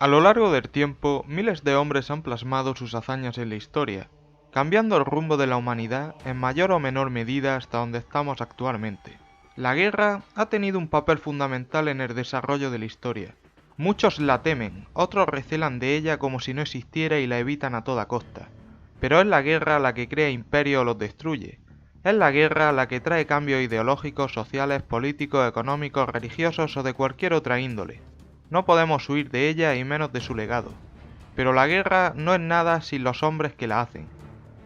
A lo largo del tiempo, miles de hombres han plasmado sus hazañas en la historia, cambiando el rumbo de la humanidad en mayor o menor medida hasta donde estamos actualmente. La guerra ha tenido un papel fundamental en el desarrollo de la historia. Muchos la temen, otros recelan de ella como si no existiera y la evitan a toda costa. Pero es la guerra la que crea imperios o los destruye. Es la guerra la que trae cambios ideológicos, sociales, políticos, económicos, religiosos o de cualquier otra índole. No podemos huir de ella y menos de su legado. Pero la guerra no es nada sin los hombres que la hacen.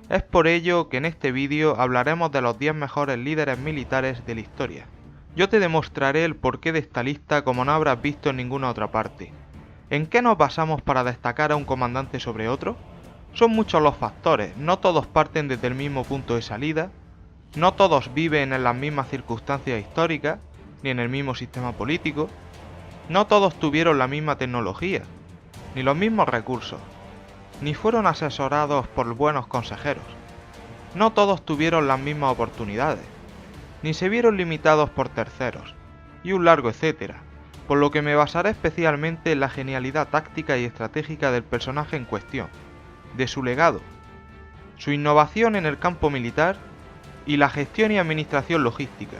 Es por ello que en este vídeo hablaremos de los 10 mejores líderes militares de la historia. Yo te demostraré el porqué de esta lista como no habrás visto en ninguna otra parte. ¿En qué nos basamos para destacar a un comandante sobre otro? Son muchos los factores, no todos parten desde el mismo punto de salida, no todos viven en las mismas circunstancias históricas, ni en el mismo sistema político, no todos tuvieron la misma tecnología, ni los mismos recursos, ni fueron asesorados por buenos consejeros. No todos tuvieron las mismas oportunidades, ni se vieron limitados por terceros, y un largo etcétera, por lo que me basaré especialmente en la genialidad táctica y estratégica del personaje en cuestión, de su legado, su innovación en el campo militar y la gestión y administración logística.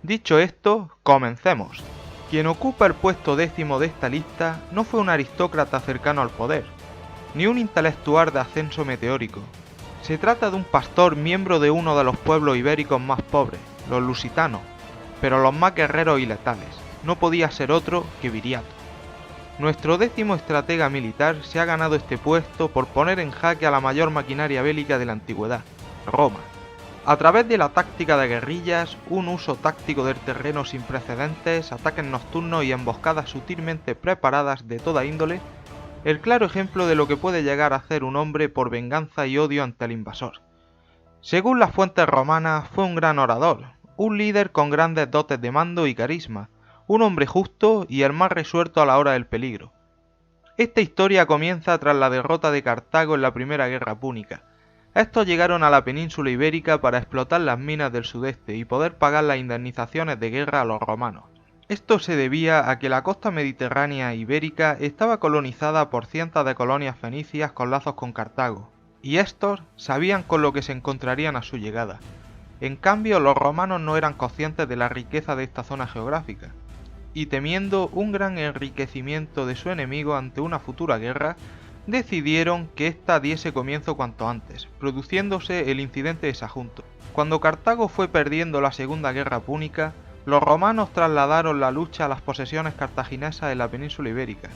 Dicho esto, comencemos. Quien ocupa el puesto 10º de esta lista no fue un aristócrata cercano al poder, ni un intelectual de ascenso meteórico. Se trata de un pastor miembro de uno de los pueblos ibéricos más pobres, los lusitanos, pero los más guerreros y letales. No podía ser otro que Viriato. Nuestro 10º estratega militar se ha ganado este puesto por poner en jaque a la mayor maquinaria bélica de la antigüedad, Roma. A través de la táctica de guerrillas, un uso táctico del terreno sin precedentes, ataques nocturnos y emboscadas sutilmente preparadas de toda índole, el claro ejemplo de lo que puede llegar a hacer un hombre por venganza y odio ante el invasor. Según las fuentes romanas, fue un gran orador, un líder con grandes dotes de mando y carisma, un hombre justo y el más resuelto a la hora del peligro. Esta historia comienza tras la derrota de Cartago en la Primera Guerra Púnica. Estos llegaron a la península ibérica para explotar las minas del sudeste y poder pagar las indemnizaciones de guerra a los romanos. Esto se debía a que la costa mediterránea ibérica estaba colonizada por cientos de colonias fenicias con lazos con Cartago, y estos sabían con lo que se encontrarían a su llegada. En cambio, los romanos no eran conscientes de la riqueza de esta zona geográfica, y temiendo un gran enriquecimiento de su enemigo ante una futura guerra, decidieron que ésta diese comienzo cuanto antes, produciéndose el incidente de Sagunto. Cuando Cartago fue perdiendo la Segunda Guerra Púnica, los romanos trasladaron la lucha a las posesiones cartaginesas en la península ibérica,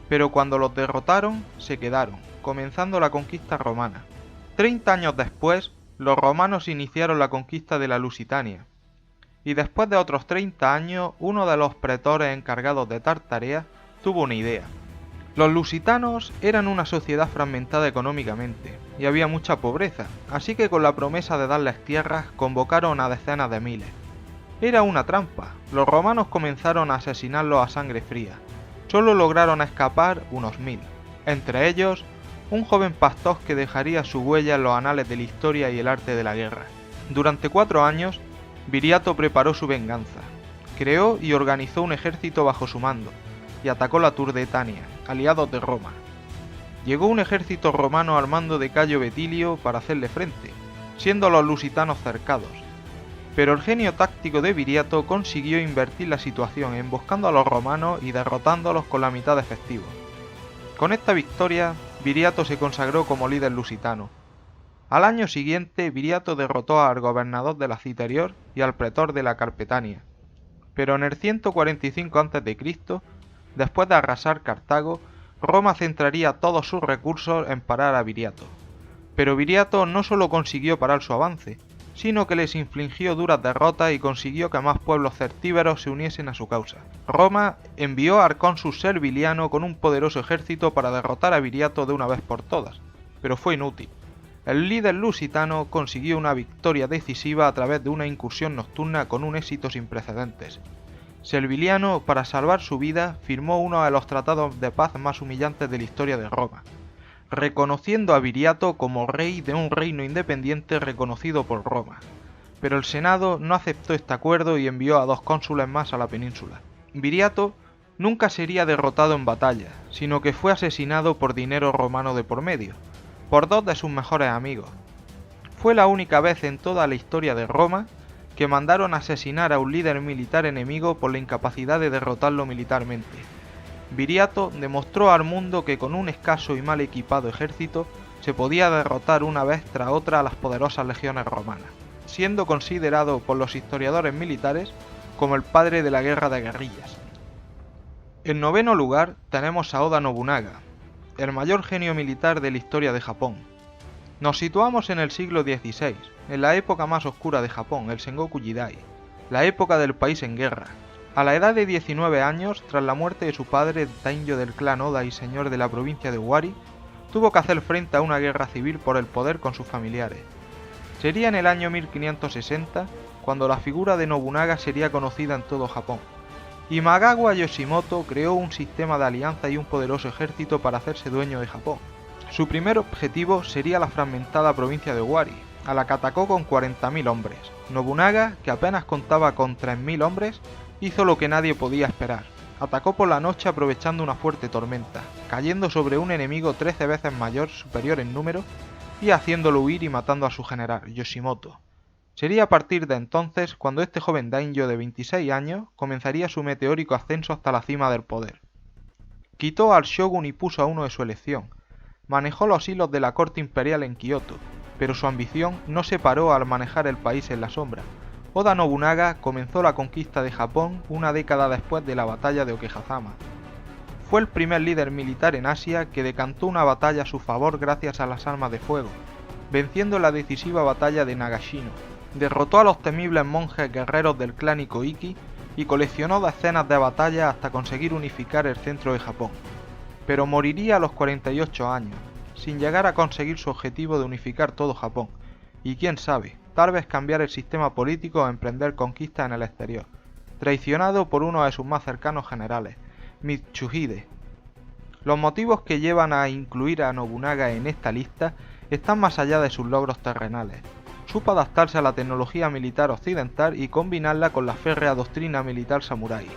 pero cuando los derrotaron, se quedaron, comenzando la conquista romana. 30 años después, los romanos iniciaron la conquista de la Lusitania, y después de otros 30 años, uno de los pretores encargados de tal tarea tuvo una idea. Los lusitanos eran una sociedad fragmentada económicamente, y había mucha pobreza, así que con la promesa de darles tierras convocaron a decenas de miles. Era una trampa, los romanos comenzaron a asesinarlos a sangre fría. Solo lograron escapar unos 1000, entre ellos un joven pastor que dejaría su huella en los anales de la historia y el arte de la guerra. Durante 4 años, Viriato preparó su venganza, creó y organizó un ejército bajo su mando, y atacó la Turdetania, aliados de Roma. Llegó un ejército romano al mando de Cayo Betilio para hacerle frente, siendo los lusitanos cercados. Pero el genio táctico de Viriato consiguió invertir la situación, emboscando a los romanos y derrotándolos con la mitad de efectivos. Con esta victoria, Viriato se consagró como líder lusitano. Al año siguiente, Viriato derrotó al gobernador de la Citerior y al pretor de la Carpetania. Pero en el 145 a.C., después de arrasar Cartago, Roma centraría todos sus recursos en parar a Viriato. Pero Viriato no solo consiguió parar su avance, sino que les infligió duras derrotas y consiguió que más pueblos celtíberos se uniesen a su causa. Roma envió al cónsul Serviliano con un poderoso ejército para derrotar a Viriato de una vez por todas, pero fue inútil. El líder lusitano consiguió una victoria decisiva a través de una incursión nocturna con un éxito sin precedentes. Serviliano, para salvar su vida, firmó uno de los tratados de paz más humillantes de la historia de Roma, reconociendo a Viriato como rey de un reino independiente reconocido por Roma. Pero el Senado no aceptó este acuerdo y envió a 2 cónsules más a la península. Viriato nunca sería derrotado en batalla, sino que fue asesinado por dinero romano de por medio, por dos de sus mejores amigos. Fue la única vez en toda la historia de Roma que mandaron asesinar a un líder militar enemigo por la incapacidad de derrotarlo militarmente. Viriato demostró al mundo que con un escaso y mal equipado ejército se podía derrotar una vez tras otra a las poderosas legiones romanas, siendo considerado por los historiadores militares como el padre de la guerra de guerrillas. En noveno lugar tenemos a Oda Nobunaga, el mayor genio militar de la historia de Japón. Nos situamos en el siglo XVI, en la época más oscura de Japón, el Sengoku Jidai, la época del país en guerra. A la edad de 19 años, tras la muerte de su padre, daimyo del clan Oda y señor de la provincia de Owari, tuvo que hacer frente a una guerra civil por el poder con sus familiares. Sería en el año 1560 cuando la figura de Nobunaga sería conocida en todo Japón. Imagawa Yoshimoto creó un sistema de alianza y un poderoso ejército para hacerse dueño de Japón. Su primer objetivo sería la fragmentada provincia de Owari, a la que atacó con 40.000 hombres. Nobunaga, que apenas contaba con 3.000 hombres, hizo lo que nadie podía esperar. Atacó por la noche aprovechando una fuerte tormenta, cayendo sobre un enemigo 13 veces mayor, superior en número, y haciéndolo huir y matando a su general, Yoshimoto. Sería a partir de entonces cuando este joven daimyo de 26 años comenzaría su meteórico ascenso hasta la cima del poder. Quitó al shogun y puso a uno de su elección. Manejó los hilos de la corte imperial en Kioto, pero su ambición no se paró al manejar el país en la sombra. Oda Nobunaga comenzó la conquista de Japón una década después de la batalla de Okehazama. Fue el primer líder militar en Asia que decantó una batalla a su favor gracias a las armas de fuego, venciendo la decisiva batalla de Nagashino. Derrotó a los temibles monjes guerreros del clan Ikoiki y coleccionó decenas de batallas hasta conseguir unificar el centro de Japón. Pero moriría a los 48 años, sin llegar a conseguir su objetivo de unificar todo Japón, y quién sabe, tal vez cambiar el sistema político o emprender conquistas en el exterior, traicionado por uno de sus más cercanos generales, Mitsuhide. Los motivos que llevan a incluir a Nobunaga en esta lista están más allá de sus logros terrenales. Supo adaptarse a la tecnología militar occidental y combinarla con la férrea doctrina militar samurái.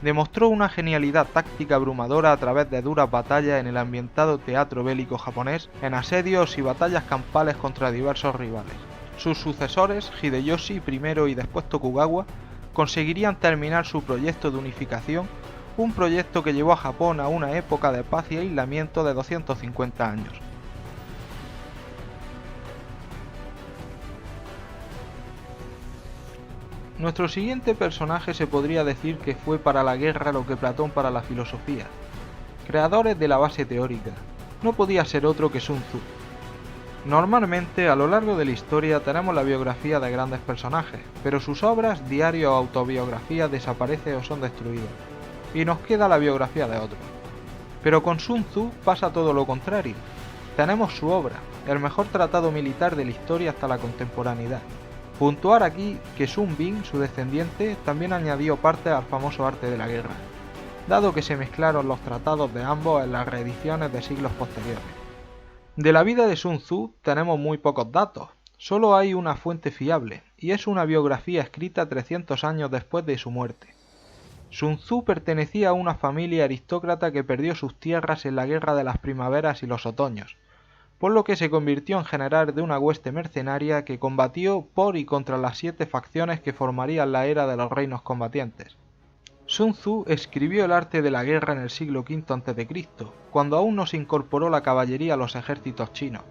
Demostró una genialidad táctica abrumadora a través de duras batallas en el ambientado teatro bélico japonés, en asedios y batallas campales contra diversos rivales. Sus sucesores, Hideyoshi I y después Tokugawa, conseguirían terminar su proyecto de unificación, un proyecto que llevó a Japón a una época de paz y aislamiento de 250 años. Nuestro siguiente personaje se podría decir que fue para la guerra lo que Platón para la filosofía. Creadores de la base teórica, no podía ser otro que Sun Tzu. Normalmente, a lo largo de la historia tenemos la biografía de grandes personajes, pero sus obras, diarios o autobiografías desaparecen o son destruidas, y nos queda la biografía de otros. Pero con Sun Tzu pasa todo lo contrario. Tenemos su obra, el mejor tratado militar de la historia hasta la contemporaneidad. Puntuar aquí que Sun Bin, su descendiente, también añadió parte al famoso arte de la guerra, dado que se mezclaron los tratados de ambos en las reediciones de siglos posteriores. De la vida de Sun Tzu tenemos muy pocos datos, solo hay una fuente fiable, y es una biografía escrita 300 años después de su muerte. Sun Tzu pertenecía a una familia aristócrata que perdió sus tierras en la guerra de las primaveras y los otoños, por lo que se convirtió en general de una hueste mercenaria que combatió por y contra las 7 facciones que formarían la era de los reinos combatientes. Sun Tzu escribió el arte de la guerra en el siglo V a.C., cuando aún no se incorporó la caballería a los ejércitos chinos,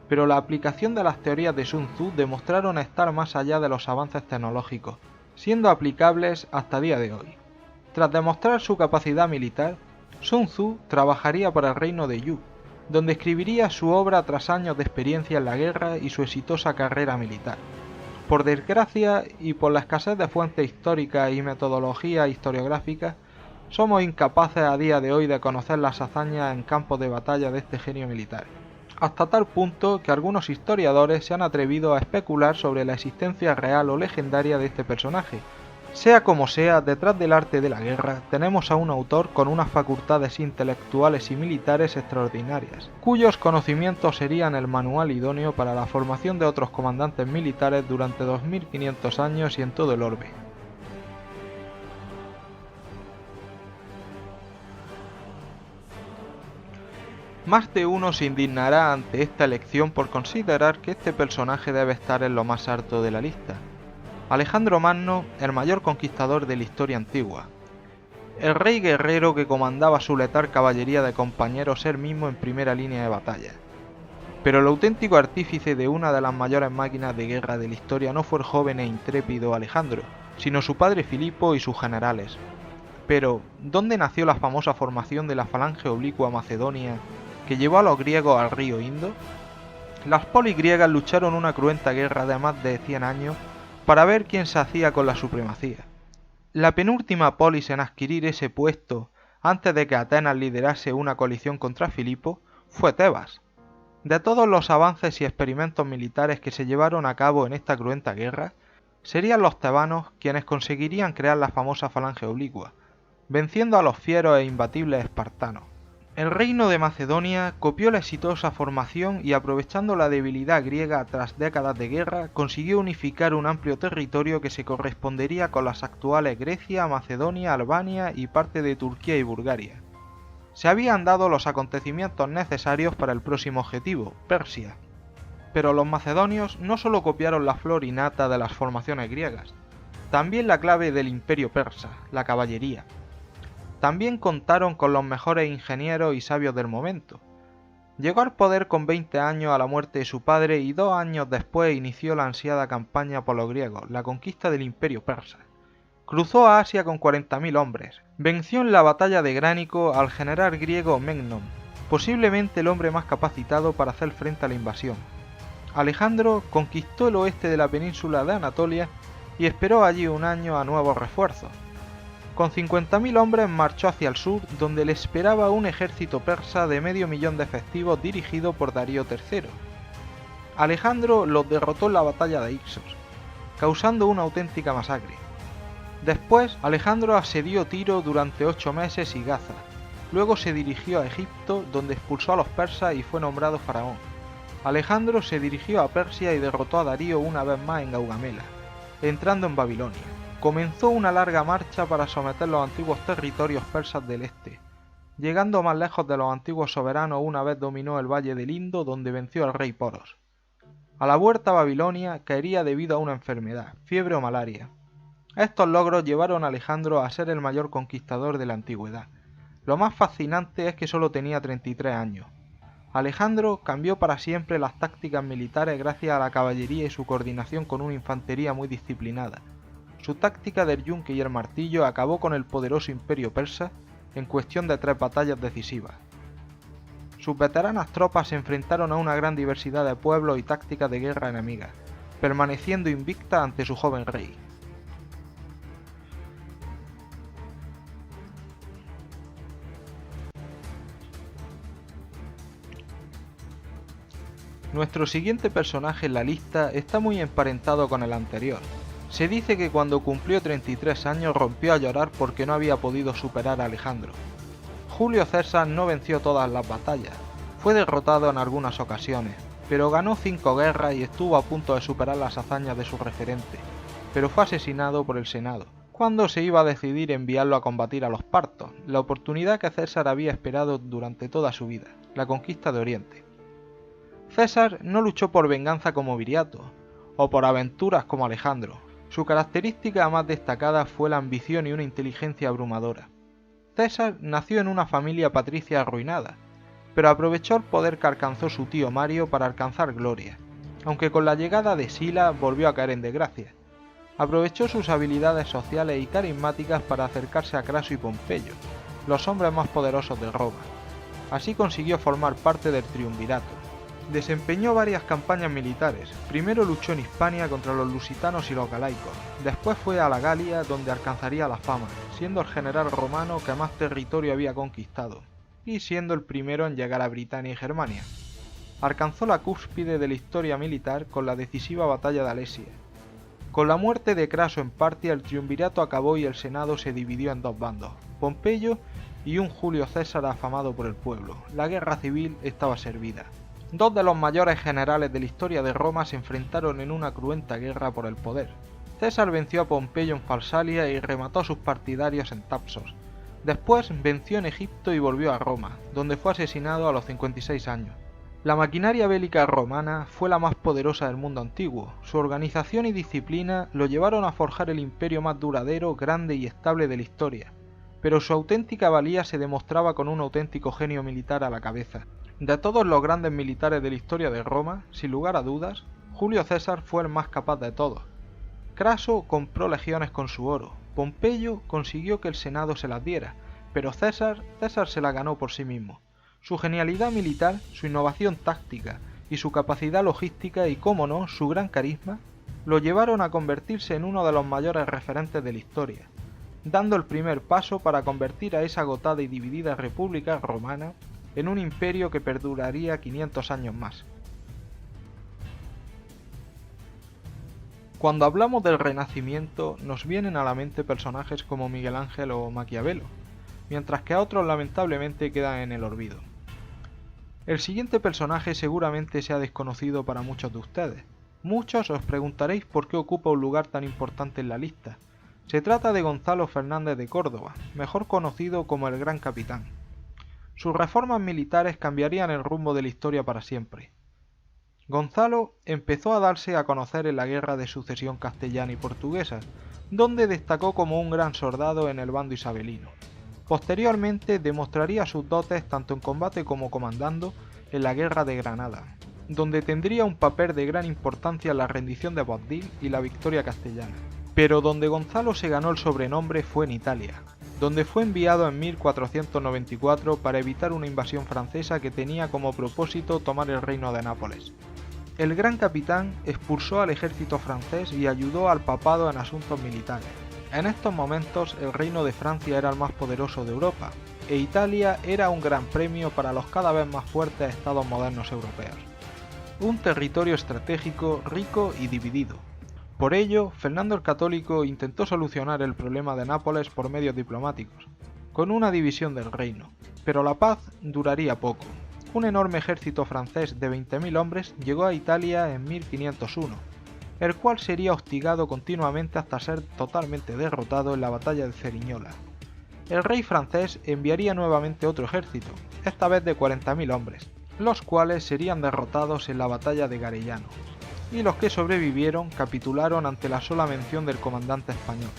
pero la aplicación de las teorías de Sun Tzu demostraron estar más allá de los avances tecnológicos, siendo aplicables hasta día de hoy. Tras demostrar su capacidad militar, Sun Tzu trabajaría para el reino de Yu, donde escribiría su obra tras años de experiencia en la guerra y su exitosa carrera militar. Por desgracia y por la escasez de fuentes históricas y metodología historiográfica, somos incapaces a día de hoy de conocer las hazañas en campos de batalla de este genio militar, hasta tal punto que algunos historiadores se han atrevido a especular sobre la existencia real o legendaria de este personaje. Sea como sea, detrás del arte de la guerra tenemos a un autor con unas facultades intelectuales y militares extraordinarias, cuyos conocimientos serían el manual idóneo para la formación de otros comandantes militares durante 2500 años y en todo el orbe. Más de uno se indignará ante esta elección por considerar que este personaje debe estar en lo más alto de la lista. Alejandro Magno, el mayor conquistador de la historia antigua. El rey guerrero que comandaba su letal caballería de compañeros él mismo en primera línea de batalla. Pero el auténtico artífice de una de las mayores máquinas de guerra de la historia no fue el joven e intrépido Alejandro, sino su padre Filipo y sus generales. Pero, ¿dónde nació la famosa formación de la falange oblicua macedonia que llevó a los griegos al río Indo? Las polis griegas lucharon una cruenta guerra de más de 100 años para ver quién se hacía con la supremacía. La penúltima polis en adquirir ese puesto antes de que Atenas liderase una coalición contra Filipo fue Tebas. De todos los avances y experimentos militares que se llevaron a cabo en esta cruenta guerra, serían los tebanos quienes conseguirían crear la famosa falange oblicua, venciendo a los fieros e imbatibles espartanos. El reino de Macedonia copió la exitosa formación y, aprovechando la debilidad griega tras décadas de guerra, consiguió unificar un amplio territorio que se correspondería con las actuales Grecia, Macedonia, Albania y parte de Turquía y Bulgaria. Se habían dado los acontecimientos necesarios para el próximo objetivo, Persia. Pero los macedonios no solo copiaron la flor y nata de las formaciones griegas, también la clave del imperio persa, la caballería. También contaron con los mejores ingenieros y sabios del momento. Llegó al poder con 20 años a la muerte de su padre y 2 años después inició la ansiada campaña por los griegos, la conquista del imperio persa. Cruzó a Asia con 40.000 hombres. Venció en la batalla de Gránico al general griego Memnon, posiblemente el hombre más capacitado para hacer frente a la invasión. Alejandro conquistó el oeste de la península de Anatolia y esperó allí un año a nuevos refuerzos. Con 50.000 hombres marchó hacia el sur, donde le esperaba un ejército persa de 500.000 de efectivos dirigido por Darío III. Alejandro los derrotó en la batalla de Ixos, causando una auténtica masacre. Después, Alejandro asedió Tiro durante 8 meses y Gaza. Luego se dirigió a Egipto, donde expulsó a los persas y fue nombrado faraón. Alejandro se dirigió a Persia y derrotó a Darío una vez más en Gaugamela, entrando en Babilonia. Comenzó una larga marcha para someter los antiguos territorios persas del este, llegando más lejos de los antiguos soberanos una vez dominó el valle del Indo, donde venció al rey Poros. A la vuelta a Babilonia caería debido a una enfermedad, fiebre o malaria. Estos logros llevaron a Alejandro a ser el mayor conquistador de la antigüedad. Lo más fascinante es que solo tenía 33 años. Alejandro cambió para siempre las tácticas militares gracias a la caballería y su coordinación con una infantería muy disciplinada. Su táctica del yunque y el martillo acabó con el poderoso imperio persa en cuestión de 3 batallas decisivas. Sus veteranas tropas se enfrentaron a una gran diversidad de pueblos y tácticas de guerra enemigas, permaneciendo invictas ante su joven rey. Nuestro siguiente personaje en la lista está muy emparentado con el anterior. Se dice que cuando cumplió 33 años rompió a llorar porque no había podido superar a Alejandro. Julio César no venció todas las batallas, fue derrotado en algunas ocasiones, pero ganó 5 guerras y estuvo a punto de superar las hazañas de su referente, pero fue asesinado por el Senado, cuando se iba a decidir enviarlo a combatir a los partos, la oportunidad que César había esperado durante toda su vida, la conquista de Oriente. César no luchó por venganza como Viriato, o por aventuras como Alejandro. Su característica más destacada fue la ambición y una inteligencia abrumadora. César nació en una familia patricia arruinada, pero aprovechó el poder que alcanzó su tío Mario para alcanzar gloria, aunque con la llegada de Sila volvió a caer en desgracia. Aprovechó sus habilidades sociales y carismáticas para acercarse a Craso y Pompeyo, los hombres más poderosos de Roma. Así consiguió formar parte del triunvirato. Desempeñó varias campañas militares. Primero luchó en Hispania contra los lusitanos y los galaicos. Después fue a la Galia, donde alcanzaría la fama, siendo el general romano que más territorio había conquistado, y siendo el primero en llegar a Britania y Germania. Alcanzó la cúspide de la historia militar con la decisiva batalla de Alesia. Con la muerte de Craso en Partia, el triunvirato acabó y el Senado se dividió en 2 bandos, Pompeyo y un Julio César afamado por el pueblo. La guerra civil estaba servida. 2 de los mayores generales de la historia de Roma se enfrentaron en una cruenta guerra por el poder. César venció a Pompeyo en Farsalia y remató a sus partidarios en Tapsos. Después venció en Egipto y volvió a Roma, donde fue asesinado a los 56 años. La maquinaria bélica romana fue la más poderosa del mundo antiguo. Su organización y disciplina lo llevaron a forjar el imperio más duradero, grande y estable de la historia, pero su auténtica valía se demostraba con un auténtico genio militar a la cabeza. De todos los grandes militares de la historia de Roma, sin lugar a dudas, Julio César fue el más capaz de todos. Craso compró legiones con su oro, Pompeyo consiguió que el Senado se las diera, pero César se la ganó por sí mismo. Su genialidad militar, su innovación táctica y su capacidad logística y, cómo no, su gran carisma, lo llevaron a convertirse en uno de los mayores referentes de la historia, dando el primer paso para convertir a esa agotada y dividida república romana en un imperio que perduraría 500 años más. Cuando hablamos del Renacimiento nos vienen a la mente personajes como Miguel Ángel o Maquiavelo, mientras que a otros lamentablemente quedan en el olvido. El siguiente personaje seguramente sea desconocido para muchos de ustedes. Muchos os preguntaréis por qué ocupa un lugar tan importante en la lista. Se trata de Gonzalo Fernández de Córdoba, mejor conocido como el Gran Capitán. Sus reformas militares cambiarían el rumbo de la historia para siempre. Gonzalo empezó a darse a conocer en la Guerra de Sucesión castellana y portuguesa, donde destacó como un gran soldado en el bando isabelino. Posteriormente demostraría sus dotes tanto en combate como comandando en la Guerra de Granada, donde tendría un papel de gran importancia en la rendición de Boabdil y la victoria castellana. Pero donde Gonzalo se ganó el sobrenombre fue en Italia, donde fue enviado en 1494 para evitar una invasión francesa que tenía como propósito tomar el reino de Nápoles. El Gran Capitán expulsó al ejército francés y ayudó al papado en asuntos militares. En estos momentos el reino de Francia era el más poderoso de Europa, e Italia era un gran premio para los cada vez más fuertes estados modernos europeos. Un territorio estratégico, rico y dividido. Por ello, Fernando el Católico intentó solucionar el problema de Nápoles por medios diplomáticos, con una división del reino, pero la paz duraría poco. Un enorme ejército francés de 20.000 hombres llegó a Italia en 1501, el cual sería hostigado continuamente hasta ser totalmente derrotado en la batalla de Ceriñola. El rey francés enviaría nuevamente otro ejército, esta vez de 40.000 hombres, los cuales serían derrotados en la batalla de Garellano, y los que sobrevivieron capitularon ante la sola mención del comandante español.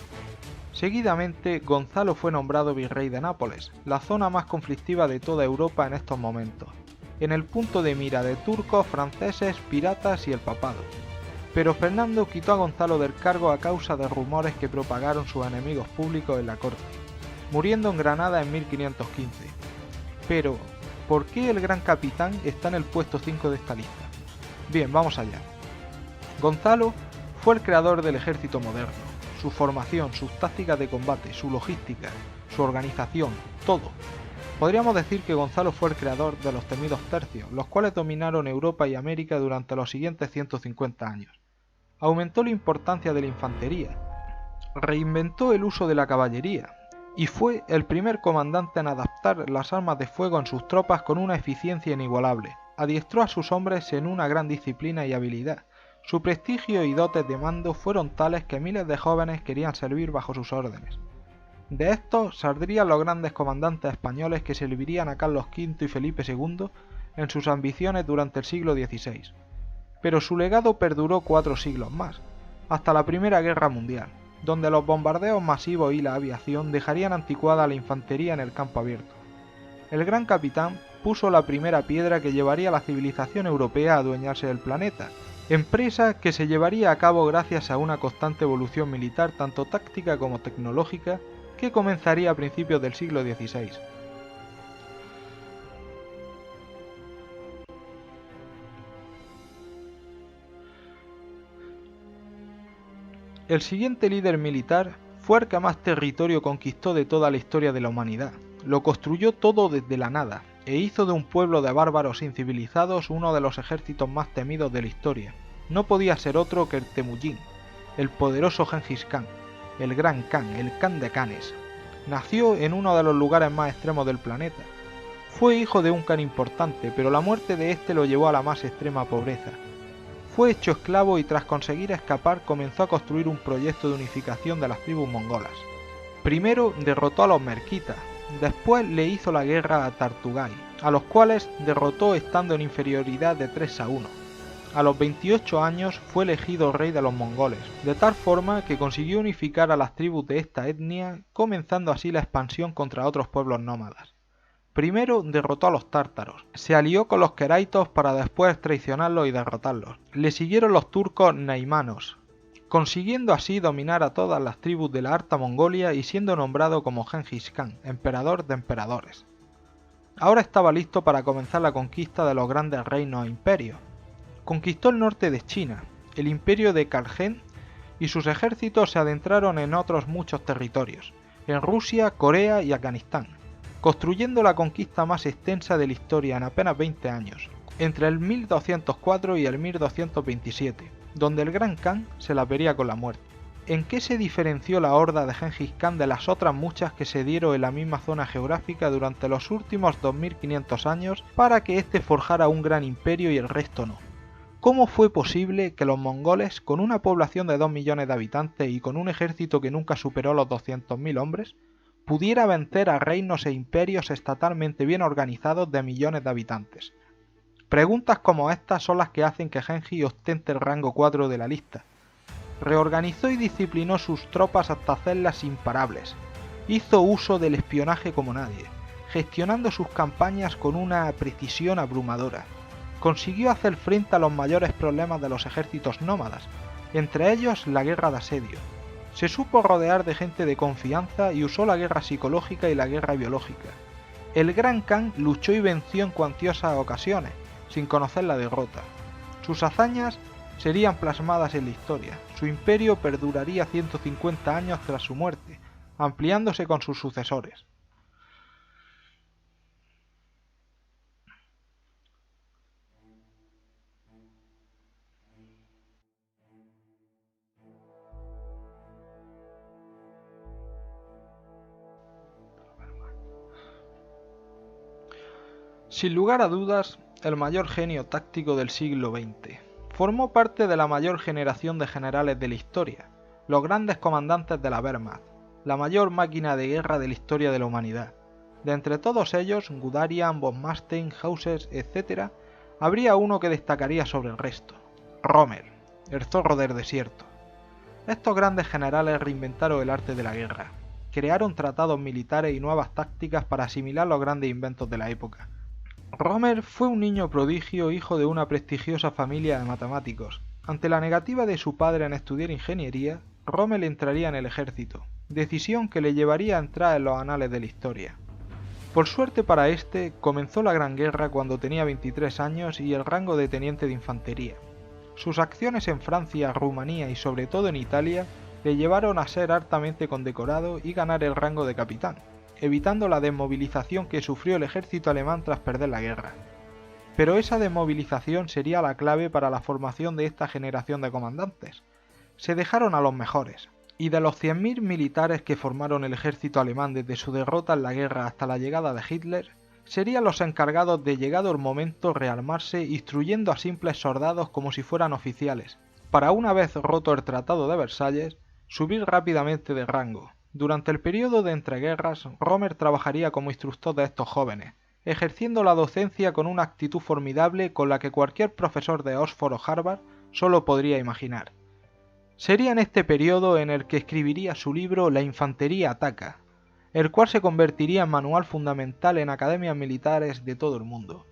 Seguidamente, Gonzalo fue nombrado virrey de Nápoles, la zona más conflictiva de toda Europa en estos momentos, en el punto de mira de turcos, franceses, piratas y el papado. Pero Fernando quitó a Gonzalo del cargo a causa de rumores que propagaron sus enemigos públicos en la corte, muriendo en Granada en 1515. Pero, ¿por qué el Gran Capitán está en el puesto 5 de esta lista? Bien, vamos allá. Gonzalo fue el creador del ejército moderno. Su formación, sus tácticas de combate, su logística, su organización, todo. Podríamos decir que Gonzalo fue el creador de los temidos tercios, los cuales dominaron Europa y América durante los siguientes 150 años. Aumentó la importancia de la infantería, reinventó el uso de la caballería, y fue el primer comandante en adaptar las armas de fuego en sus tropas con una eficiencia inigualable. Adiestró a sus hombres en una gran disciplina y habilidad. Su prestigio y dotes de mando fueron tales que miles de jóvenes querían servir bajo sus órdenes. De estos saldrían los grandes comandantes españoles que servirían a Carlos V y Felipe II en sus ambiciones durante el siglo XVI. Pero su legado perduró 4 siglos más, hasta la Primera Guerra Mundial, donde los bombardeos masivos y la aviación dejarían anticuada a la infantería en el campo abierto. El Gran Capitán puso la primera piedra que llevaría a la civilización europea a adueñarse del planeta, empresa que se llevaría a cabo gracias a una constante evolución militar tanto táctica como tecnológica que comenzaría a principios del siglo XVI. El siguiente líder militar fue el que más territorio conquistó de toda la historia de la humanidad. Lo construyó todo desde la nada, e hizo de un pueblo de bárbaros incivilizados uno de los ejércitos más temidos de la historia. No podía ser otro que el Temujin, el poderoso Gengis Khan, el Gran Khan, el Khan de Khanes. Nació en uno de los lugares más extremos del planeta. Fue hijo de un Khan importante, pero la muerte de este lo llevó a la más extrema pobreza. Fue hecho esclavo y tras conseguir escapar comenzó a construir un proyecto de unificación de las tribus mongolas. Primero derrotó a los merquitas, después le hizo la guerra a Tartugai, a los cuales derrotó estando en inferioridad de 3-1. A los 28 años fue elegido rey de los mongoles, de tal forma que consiguió unificar a las tribus de esta etnia, comenzando así la expansión contra otros pueblos nómadas. Primero derrotó a los tártaros, se alió con los queraitos para después traicionarlos y derrotarlos. Le siguieron los turcos naimanos, consiguiendo así dominar a todas las tribus de la Alta Mongolia y siendo nombrado como Genghis Khan, emperador de emperadores. Ahora estaba listo para comenzar la conquista de los grandes reinos e imperios. Conquistó el norte de China, el imperio de Khalgen, y sus ejércitos se adentraron en otros muchos territorios, en Rusia, Corea y Afganistán, construyendo la conquista más extensa de la historia en apenas 20 años, entre el 1204 y el 1227, donde el Gran Khan se la vería con la muerte. ¿En qué se diferenció la horda de Genghis Khan de las otras muchas que se dieron en la misma zona geográfica durante los últimos 2500 años para que éste forjara un gran imperio y el resto no? ¿Cómo fue posible que los mongoles, con una población de 2 millones de habitantes y con un ejército que nunca superó los 200.000 hombres, pudiera vencer a reinos e imperios estatalmente bien organizados de millones de habitantes? Preguntas como estas son las que hacen que Genghis ostente el rango 4 de la lista. Reorganizó y disciplinó sus tropas hasta hacerlas imparables. Hizo uso del espionaje como nadie, gestionando sus campañas con una precisión abrumadora. Consiguió hacer frente a los mayores problemas de los ejércitos nómadas, entre ellos la guerra de asedio. Se supo rodear de gente de confianza y usó la guerra psicológica y la guerra biológica. El Gran Khan luchó y venció en cuantiosas ocasiones, sin conocer la derrota. Sus hazañas serían plasmadas en la historia. Su imperio perduraría 150 años tras su muerte, ampliándose con sus sucesores. Sin lugar a dudas, el mayor genio táctico del siglo XX. Formó parte de la mayor generación de generales de la historia, los grandes comandantes de la Wehrmacht, la mayor máquina de guerra de la historia de la humanidad. De entre todos ellos, Guderian, von Manstein, Clausewitz, etc., habría uno que destacaría sobre el resto: Rommel, el zorro del desierto. Estos grandes generales reinventaron el arte de la guerra, crearon tratados militares y nuevas tácticas para asimilar los grandes inventos de la época. Rommel fue un niño prodigio, hijo de una prestigiosa familia de matemáticos. Ante la negativa de su padre en estudiar ingeniería, Rommel entraría en el ejército, decisión que le llevaría a entrar en los anales de la historia. Por suerte para este, comenzó la Gran Guerra cuando tenía 23 años y el rango de teniente de infantería. Sus acciones en Francia, Rumanía y sobre todo en Italia le llevaron a ser altamente condecorado y ganar el rango de capitán, evitando la desmovilización que sufrió el ejército alemán tras perder la guerra. Pero esa desmovilización sería la clave para la formación de esta generación de comandantes. Se dejaron a los mejores, y de los 100.000 militares que formaron el ejército alemán desde su derrota en la guerra hasta la llegada de Hitler, serían los encargados de, llegado el momento, rearmarse instruyendo a simples soldados como si fueran oficiales, para una vez roto el Tratado de Versalles, subir rápidamente de rango. Durante el periodo de entreguerras, Rommel trabajaría como instructor de estos jóvenes, ejerciendo la docencia con una actitud formidable con la que cualquier profesor de Oxford o Harvard solo podría imaginar. Sería en este periodo en el que escribiría su libro La infantería ataca, el cual se convertiría en manual fundamental en academias militares de todo el mundo.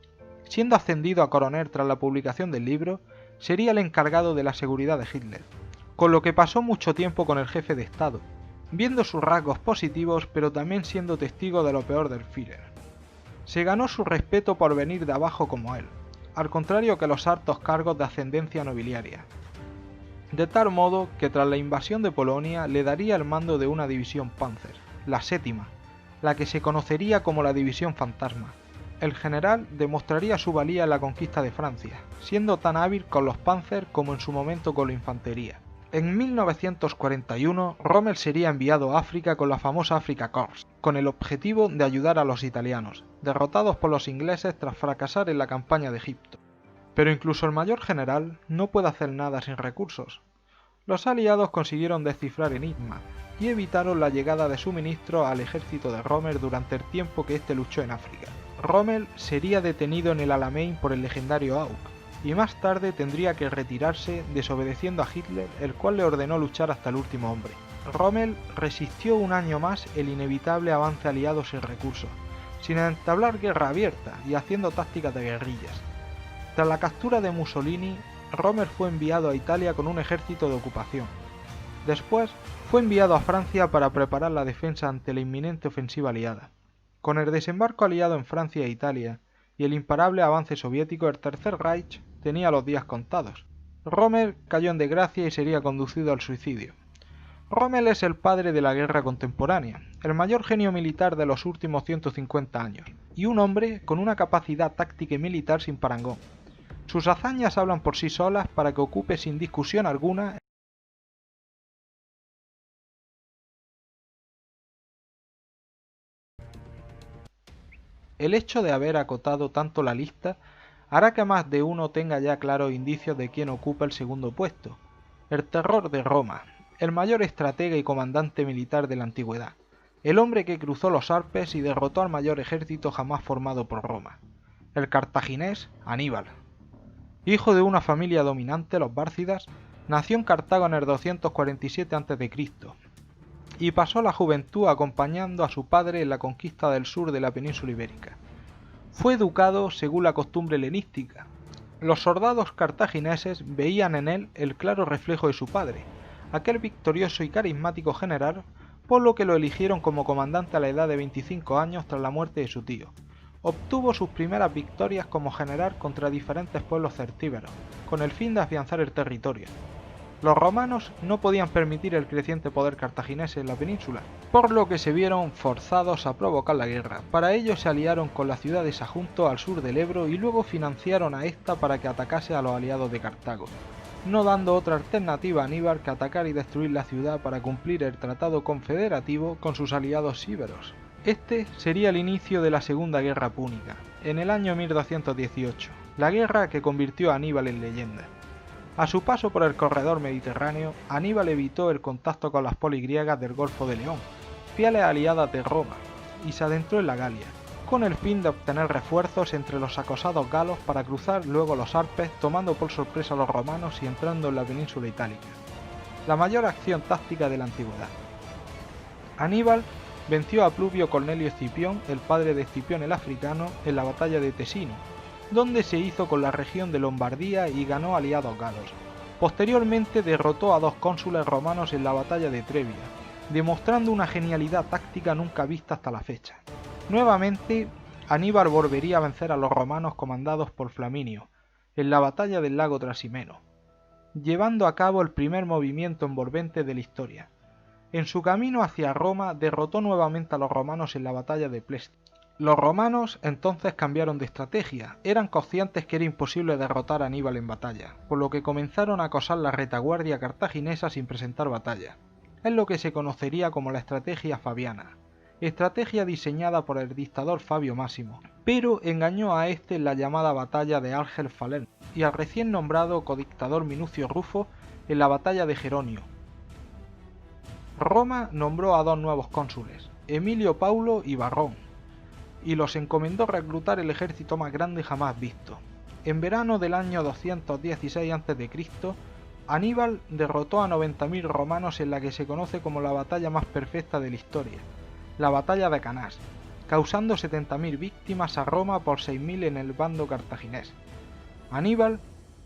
Siendo ascendido a coronel tras la publicación del libro, sería el encargado de la seguridad de Hitler, con lo que pasó mucho tiempo con el jefe de Estado, viendo sus rasgos positivos pero también siendo testigo de lo peor del Führer. Se ganó su respeto por venir de abajo como él, al contrario que los altos cargos de ascendencia nobiliaria. De tal modo que tras la invasión de Polonia le daría el mando de una división Panzer, la séptima, la que se conocería como la División Fantasma. El general demostraría su valía en la conquista de Francia, siendo tan hábil con los Panzer como en su momento con la infantería. En 1941, Rommel sería enviado a África con la famosa Afrika Korps, con el objetivo de ayudar a los italianos, derrotados por los ingleses tras fracasar en la campaña de Egipto. Pero incluso el mayor general no puede hacer nada sin recursos. Los aliados consiguieron descifrar Enigma y evitaron la llegada de suministros al ejército de Rommel durante el tiempo que éste luchó en África. Rommel sería detenido en el Alamein por el legendario Auk, y más tarde tendría que retirarse desobedeciendo a Hitler, el cual le ordenó luchar hasta el último hombre. Rommel resistió un año más el inevitable avance aliado sin recursos, sin entablar guerra abierta y haciendo tácticas de guerrillas. Tras la captura de Mussolini, Rommel fue enviado a Italia con un ejército de ocupación. Después fue enviado a Francia para preparar la defensa ante la inminente ofensiva aliada. Con el desembarco aliado en Francia e Italia y el imparable avance soviético, el Tercer Reich tenía los días contados. Rommel cayó en desgracia y sería conducido al suicidio. Rommel es el padre de la guerra contemporánea, el mayor genio militar de los últimos 150 años, y un hombre con una capacidad táctica y militar sin parangón. Sus hazañas hablan por sí solas para que ocupe sin discusión alguna el hecho de haber acotado tanto la lista hará que más de uno tenga ya claros indicios de quién ocupa el segundo puesto. El terror de Roma, el mayor estratega y comandante militar de la antigüedad, el hombre que cruzó los Alpes y derrotó al mayor ejército jamás formado por Roma, el cartaginés Aníbal. Hijo de una familia dominante, los Bárcidas, nació en Cartago en el 247 a.C. y pasó la juventud acompañando a su padre en la conquista del sur de la península ibérica. Fue educado según la costumbre helenística. Los soldados cartagineses veían en él el claro reflejo de su padre, aquel victorioso y carismático general, por lo que lo eligieron como comandante a la edad de 25 años tras la muerte de su tío. Obtuvo sus primeras victorias como general contra diferentes pueblos celtíberos, con el fin de afianzar el territorio. Los romanos no podían permitir el creciente poder cartaginés en la península, por lo que se vieron forzados a provocar la guerra. Para ello se aliaron con la ciudad de Sagunto al sur del Ebro y luego financiaron a esta para que atacase a los aliados de Cartago, no dando otra alternativa a Aníbal que atacar y destruir la ciudad para cumplir el tratado confederativo con sus aliados íberos. Este sería el inicio de la Segunda Guerra Púnica, en el año 1218, la guerra que convirtió a Aníbal en leyenda. A su paso por el corredor mediterráneo, Aníbal evitó el contacto con las polis griegas del Golfo de León, fieles aliadas de Roma, y se adentró en la Galia, con el fin de obtener refuerzos entre los acosados galos para cruzar luego los Alpes, tomando por sorpresa a los romanos y entrando en la península itálica, la mayor acción táctica de la antigüedad. Aníbal venció a Pluvio Cornelio Escipión, el padre de Escipión el africano, en la batalla de Tesino, donde se hizo con la región de Lombardía y ganó aliados galos. Posteriormente derrotó a 2 cónsules romanos en la batalla de Trebia, demostrando una genialidad táctica nunca vista hasta la fecha. Nuevamente, Aníbal volvería a vencer a los romanos comandados por Flaminio, en la batalla del lago Trasimeno, llevando a cabo el primer movimiento envolvente de la historia. En su camino hacia Roma derrotó nuevamente a los romanos en la batalla de Plestis. Los romanos entonces cambiaron de estrategia, eran conscientes que era imposible derrotar a Aníbal en batalla, por lo que comenzaron a acosar la retaguardia cartaginesa sin presentar batalla. Es lo que se conocería como la estrategia fabiana, estrategia diseñada por el dictador Fabio Máximo, pero engañó a este en la llamada batalla de Argel Falern y al recién nombrado codictador Minucio Rufo en la batalla de Geronio. Roma nombró a 2 nuevos cónsules, Emilio Paulo y Varrón, y los encomendó reclutar el ejército más grande jamás visto. En verano del año 216 a.C., Aníbal derrotó a 90.000 romanos en la que se conoce como la batalla más perfecta de la historia, la batalla de Canás, causando 70.000 víctimas a Roma por 6.000 en el bando cartaginés. Aníbal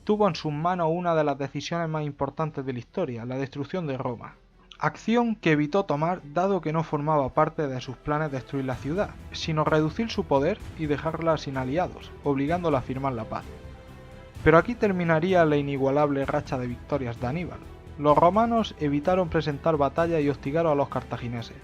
tuvo en sus manos una de las decisiones más importantes de la historia, la destrucción de Roma. Acción que evitó tomar dado que no formaba parte de sus planes destruir la ciudad, sino reducir su poder y dejarla sin aliados, obligándola a firmar la paz. Pero aquí terminaría la inigualable racha de victorias de Aníbal. Los romanos evitaron presentar batalla y hostigaron a los cartagineses,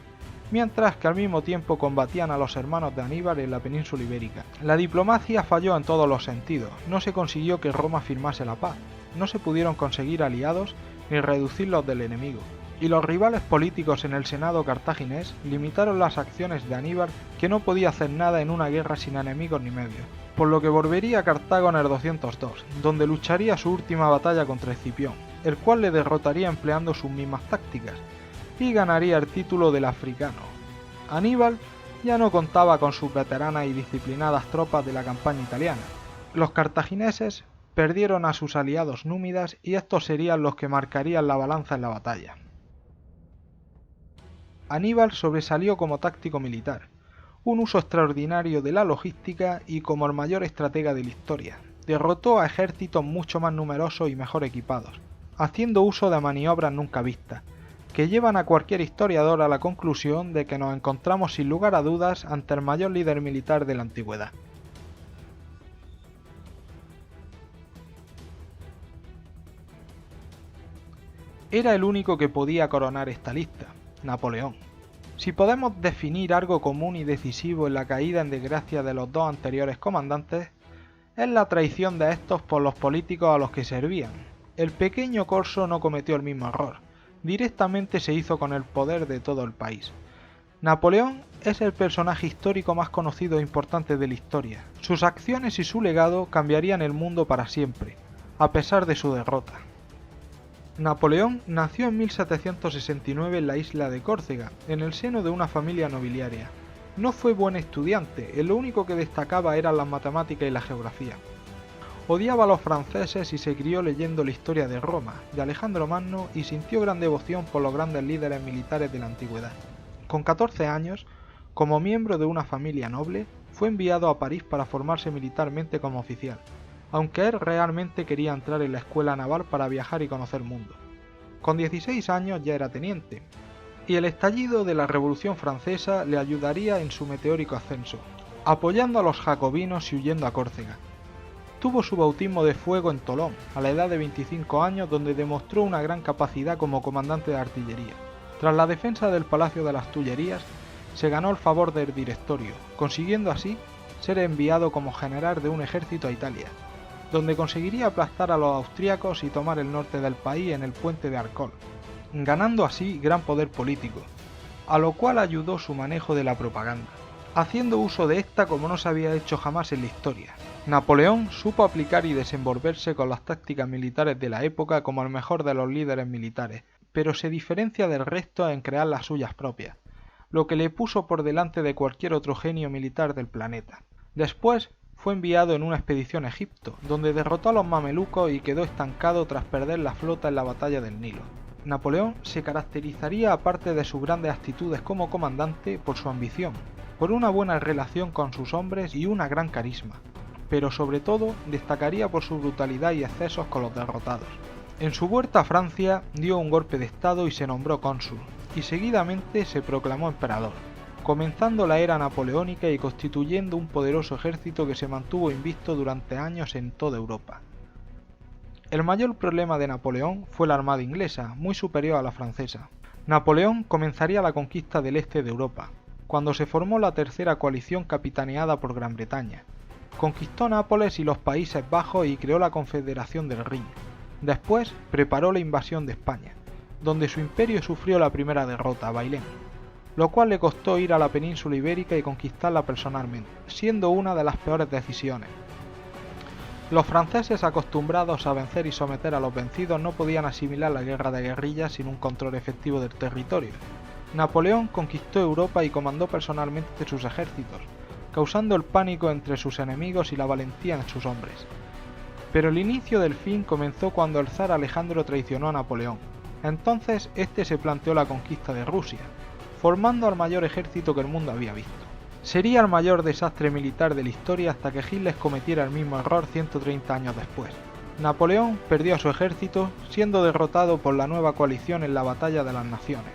mientras que al mismo tiempo combatían a los hermanos de Aníbal en la península ibérica. La diplomacia falló en todos los sentidos, no se consiguió que Roma firmase la paz, no se pudieron conseguir aliados ni reducir los del enemigo, y los rivales políticos en el Senado cartaginés limitaron las acciones de Aníbal, que no podía hacer nada en una guerra sin enemigos ni medios. por lo que volvería a Cartago en el 202, donde lucharía su última batalla contra Escipión, el cual le derrotaría empleando sus mismas tácticas, y ganaría el título del africano. Aníbal ya no contaba con sus veteranas y disciplinadas tropas de la campaña italiana. Los cartagineses perdieron a sus aliados númidas y estos serían los que marcarían la balanza en la batalla. Aníbal sobresalió como táctico militar, un uso extraordinario de la logística y como el mayor estratega de la historia. Derrotó a ejércitos mucho más numerosos y mejor equipados, haciendo uso de maniobras nunca vistas, que llevan a cualquier historiador a la conclusión de que nos encontramos sin lugar a dudas ante el mayor líder militar de la antigüedad. Era el único que podía coronar esta lista, Napoleón. Si podemos definir algo común y decisivo en la caída en desgracia de los dos anteriores comandantes, es la traición de estos por los políticos a los que servían. El pequeño Corso no cometió el mismo error, directamente se hizo con el poder de todo el país. Napoleón es el personaje histórico más conocido e importante de la historia. Sus acciones y su legado cambiarían el mundo para siempre, a pesar de su derrota. Napoleón nació en 1769 en la isla de Córcega, en el seno de una familia nobiliaria. No fue buen estudiante, lo único que destacaba eran las matemáticas y la geografía. Odiaba a los franceses y se crió leyendo la historia de Roma, de Alejandro Magno, y sintió gran devoción por los grandes líderes militares de la antigüedad. Con 14 años, como miembro de una familia noble, fue enviado a París para formarse militarmente como oficial, aunque él realmente quería entrar en la escuela naval para viajar y conocer el mundo. Con 16 años ya era teniente, y el estallido de la Revolución Francesa le ayudaría en su meteórico ascenso, apoyando a los jacobinos y huyendo a Córcega. Tuvo su bautismo de fuego en Tolón, a la edad de 25 años, donde demostró una gran capacidad como comandante de artillería. Tras la defensa del Palacio de las Tullerías, se ganó el favor del Directorio, consiguiendo así ser enviado como general de un ejército a Italia, donde conseguiría aplastar a los austríacos y tomar el norte del país en el puente de Arcole, ganando así gran poder político, a lo cual ayudó su manejo de la propaganda, haciendo uso de esta como no se había hecho jamás en la historia. Napoleón supo aplicar y desenvolverse con las tácticas militares de la época como el mejor de los líderes militares, pero se diferencia del resto en crear las suyas propias, lo que le puso por delante de cualquier otro genio militar del planeta. Después fue enviado en una expedición a Egipto, donde derrotó a los mamelucos y quedó estancado tras perder la flota en la batalla del Nilo. Napoleón se caracterizaría, aparte de sus grandes actitudes como comandante, por su ambición, por una buena relación con sus hombres y una gran carisma, pero sobre todo destacaría por su brutalidad y excesos con los derrotados. En su vuelta a Francia dio un golpe de estado y se nombró cónsul, y seguidamente se proclamó emperador, comenzando la era napoleónica y constituyendo un poderoso ejército que se mantuvo invicto durante años en toda Europa. El mayor problema de Napoleón fue la armada inglesa, muy superior a la francesa. Napoleón comenzaría la conquista del este de Europa, cuando se formó la tercera coalición capitaneada por Gran Bretaña. Conquistó Nápoles y los Países Bajos y creó la Confederación del Rin. Después preparó la invasión de España, donde su imperio sufrió la primera derrota, Bailén, lo cual le costó ir a la península ibérica y conquistarla personalmente, siendo una de las peores decisiones. Los franceses, acostumbrados a vencer y someter a los vencidos, no podían asimilar la guerra de guerrillas sin un control efectivo del territorio. Napoleón conquistó Europa y comandó personalmente sus ejércitos, causando el pánico entre sus enemigos y la valentía en sus hombres. Pero el inicio del fin comenzó cuando el zar Alejandro traicionó a Napoleón. Entonces este se planteó la conquista de Rusia, formando al mayor ejército que el mundo había visto. Sería el mayor desastre militar de la historia hasta que Hitler cometiera el mismo error 130 años después. Napoleón perdió a su ejército, siendo derrotado por la nueva coalición en la Batalla de las Naciones.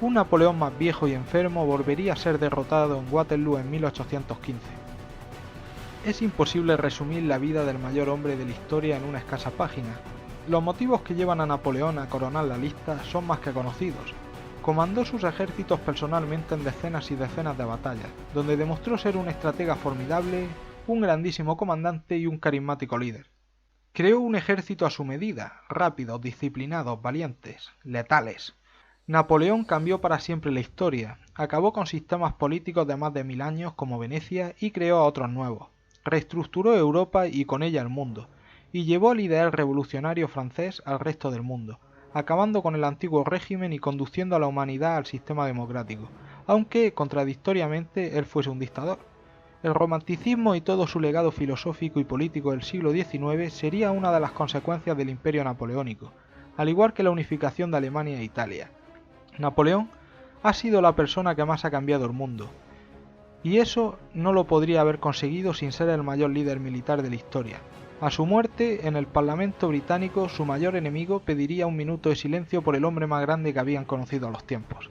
Un Napoleón más viejo y enfermo volvería a ser derrotado en Waterloo en 1815. Es imposible resumir la vida del mayor hombre de la historia en una escasa página. Los motivos que llevan a Napoleón a coronar la lista son más que conocidos. Comandó sus ejércitos personalmente en decenas y decenas de batallas, donde demostró ser un estratega formidable, un grandísimo comandante y un carismático líder. Creó un ejército a su medida, rápidos, disciplinados, valientes, letales. Napoleón cambió para siempre la historia, acabó con sistemas políticos de más de 1000 años como Venecia y creó otros nuevos. reestructuró Europa y con ella el mundo, y llevó el ideal revolucionario francés al resto del mundo, acabando con el antiguo régimen y conduciendo a la humanidad al sistema democrático, aunque, contradictoriamente, él fuese un dictador. El romanticismo y todo su legado filosófico y político del siglo XIX sería una de las consecuencias del imperio napoleónico, al igual que la unificación de Alemania e Italia. Napoleón ha sido la persona que más ha cambiado el mundo, y eso no lo podría haber conseguido sin ser el mayor líder militar de la historia. A su muerte, en el Parlamento británico, su mayor enemigo pediría un minuto de silencio por el hombre más grande que habían conocido a los tiempos.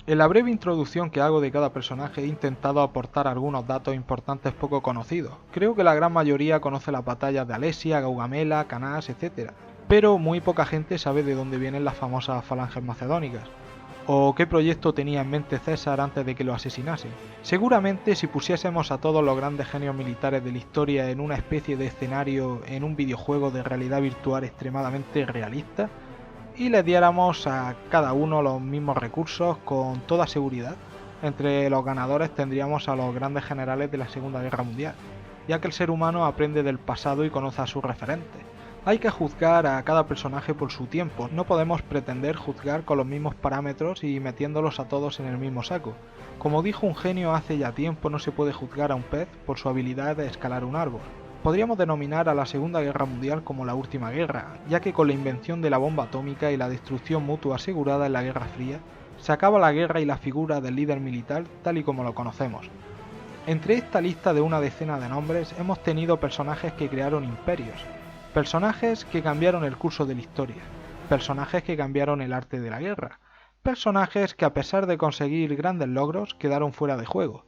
En la breve introducción que hago de cada personaje he intentado aportar algunos datos importantes poco conocidos. Creo que la gran mayoría conoce las batallas de Alesia, Gaugamela, Canás, etc. Pero muy poca gente sabe de dónde vienen las famosas falanges macedónicas, o qué proyecto tenía en mente César antes de que lo asesinasen. Seguramente si pusiésemos a todos los grandes genios militares de la historia en una especie de escenario en un videojuego de realidad virtual extremadamente realista, y les diéramos a cada uno los mismos recursos con toda seguridad, entre los ganadores tendríamos a los grandes generales de la Segunda Guerra Mundial, ya que el ser humano aprende del pasado y conoce a sus referentes. Hay que juzgar a cada personaje por su tiempo, no podemos pretender juzgar con los mismos parámetros y metiéndolos a todos en el mismo saco. Como dijo un genio hace ya tiempo, no se puede juzgar a un pez por su habilidad de escalar un árbol. Podríamos denominar a la Segunda Guerra Mundial como la última guerra, ya que con la invención de la bomba atómica y la destrucción mutua asegurada en la Guerra Fría, se acaba la guerra y la figura del líder militar tal y como lo conocemos. Entre esta lista de una decena de nombres hemos tenido personajes que crearon imperios, personajes que cambiaron el curso de la historia, personajes que cambiaron el arte de la guerra, personajes que a pesar de conseguir grandes logros quedaron fuera de juego.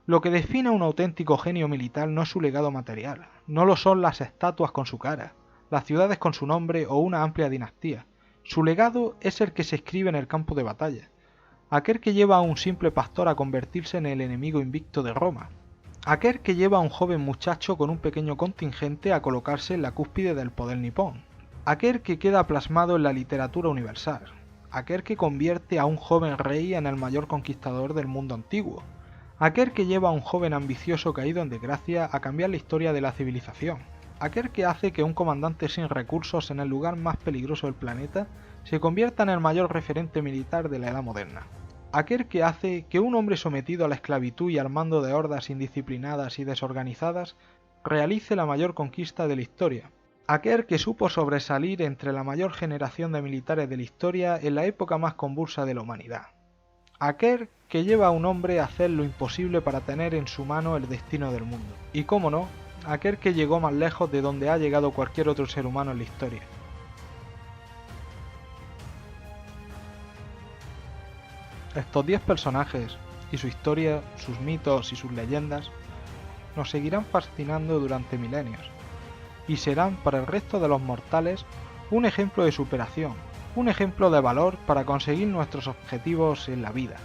Lo que define a un auténtico genio militar no es su legado material, no lo son las estatuas con su cara, las ciudades con su nombre o una amplia dinastía. Su legado es el que se escribe en el campo de batalla, aquel que lleva a un simple pastor a convertirse en el enemigo invicto de Roma, aquel que lleva a un joven muchacho con un pequeño contingente a colocarse en la cúspide del poder nipón, aquel que queda plasmado en la literatura universal, aquel que convierte a un joven rey en el mayor conquistador del mundo antiguo, aquel que lleva a un joven ambicioso caído en desgracia a cambiar la historia de la civilización, aquel que hace que un comandante sin recursos en el lugar más peligroso del planeta se convierta en el mayor referente militar de la edad moderna, aquel que hace que un hombre sometido a la esclavitud y al mando de hordas indisciplinadas y desorganizadas realice la mayor conquista de la historia, aquel que supo sobresalir entre la mayor generación de militares de la historia en la época más convulsa de la humanidad, aquel que lleva a un hombre a hacer lo imposible para tener en su mano el destino del mundo. Y cómo no, aquel que llegó más lejos de donde ha llegado cualquier otro ser humano en la historia. Estos 10 personajes, y su historia, sus mitos y sus leyendas, nos seguirán fascinando durante milenios, y serán para el resto de los mortales un ejemplo de superación, un ejemplo de valor para conseguir nuestros objetivos en la vida.